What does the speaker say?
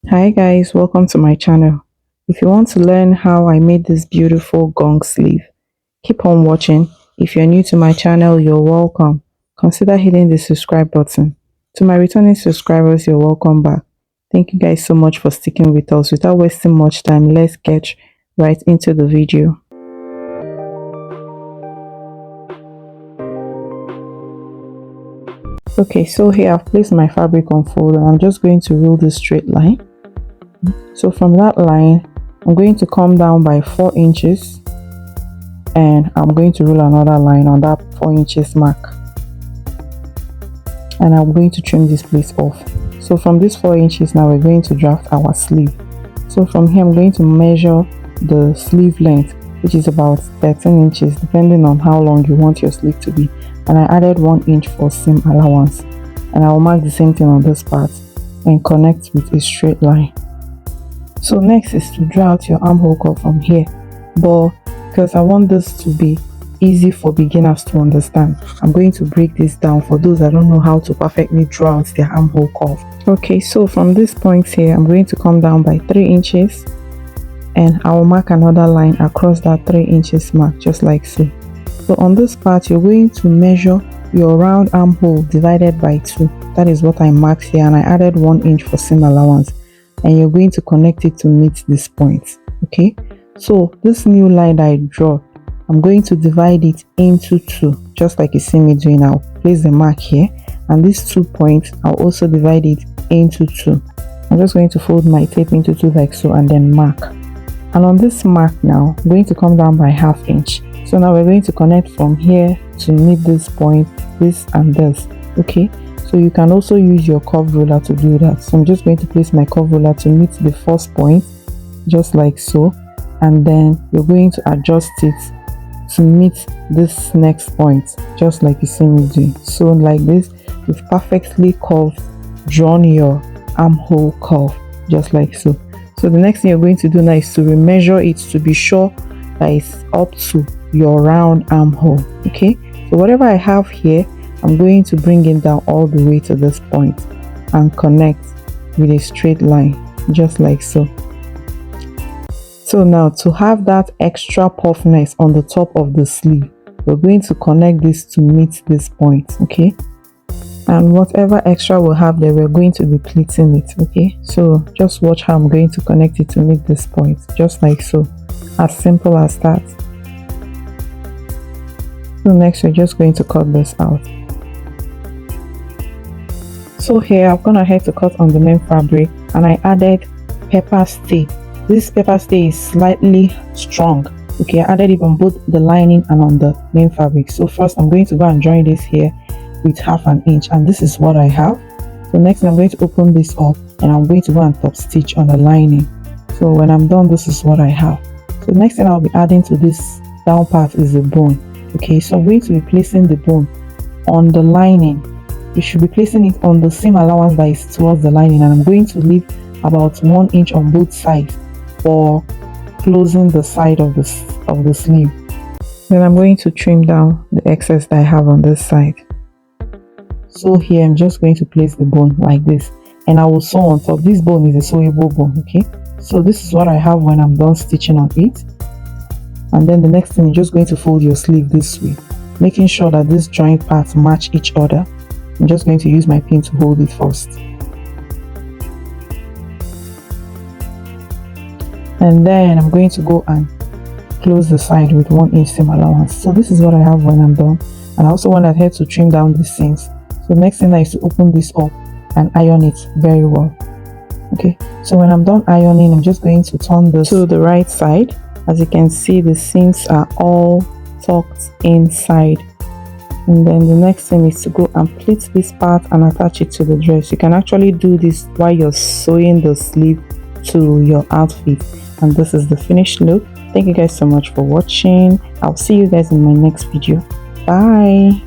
Hi guys, welcome to my channel. If you want to learn how I made this beautiful gong sleeve, keep on watching. If you're new to my channel, you're welcome. Consider hitting the subscribe button. To my returning subscribers, you're welcome back. Thank you guys so much for sticking with us. Without wasting much time, let's get right into the video. Okay, so here I've placed my fabric on fold and I'm just going to rule this straight line. So from that line, I'm going to come down by 4 inches and I'm going to rule another line on that 4 inches mark. And I'm going to trim this place off. So from this 4 inches now, we're going to draft our sleeve. So from here, I'm going to measure the sleeve length, which is about 13 inches, depending on how long you want your sleeve to be. And I added 1 inch for seam allowance. And I will mark the same thing on this part and connect with a straight line. So next is to draw out your armhole curve from here, but because I want this to be easy for beginners to understand, I'm going to break this down for those that don't know how to perfectly draw out their armhole curve. Okay, so from this point here, I'm going to come down by 3 inches and I will mark another line across that 3 inches mark, just like so. So on this part, you're going to measure your round armhole divided by 2. That is what I marked here, and I added 1 inch for seam allowance. And you're going to connect it to meet this point. Okay, so this new line that I draw, I'm going to divide it into 2, just like you see me doing. I'll place the mark here, and these 2 points, I'll also divide it into 2. I'm just going to fold my tape into 2 like so, and then mark. And on this mark now, I'm going to come down by ½ inch. So now we're going to connect from here to meet this point, this and this. Okay, so you can also use your curve ruler to do that. So I'm just going to place my curve ruler to meet the first point, just like so, and then you're going to adjust it to meet this next point, just like you see me do. So like this, you've perfectly drawn your armhole curve, just like so. So the next thing you're going to do now is to remeasure it to be sure that it's up to your round armhole. Okay, so whatever I have here, I'm going to bring it down all the way to this point and connect with a straight line, just like so. So now to have that extra puffiness on the top of the sleeve, we're going to connect this to meet this point. Okay, and whatever extra we'll have there, we're going to be pleating it. Okay, so just watch how I'm going to connect it to meet this point, just like so. As simple as that. So next we're just going to cut this out. So here I've gone ahead to cut on the main fabric and I added pepper stay. This pepper stay is slightly strong. Okay, I added it on both the lining and on the main fabric. So first I'm going to go and join this here with ½ inch, and this is what I have. So next I'm going to open this up and I'm going to go and top stitch on the lining. So when I'm done, this is what I have. So next thing I'll be adding to this down part is the bone. Okay, so I'm going to be placing the bone on the lining. You should be placing it on the seam allowance that is towards the lining, and I'm going to leave about 1 inch on both sides for closing the side of the sleeve. Then I'm going to trim down the excess that I have on this side. So here I'm just going to place the bone like this, and I will sew on top. This bone is a sewable bone. Okay, so this is what I have when I'm done stitching on it. And then the next thing, you're just going to fold your sleeve this way, making sure that these joint parts match each other. I'm just going to use my pin to hold it first. And then I'm going to go and close the side with 1 inch seam allowance. So this is what I have when I'm done. And I also went ahead to trim down the seams. So next thing is to open this up and iron it very well. Okay, so when I'm done ironing, I'm just going to turn this to the right side. As you can see, the seams are all tucked inside. And then the next thing is to go and pleat this part and attach it to the dress. You can actually do this while you're sewing the sleeve to your outfit. And this is the finished look. Thank you guys so much for watching. I'll see you guys in my next video. Bye.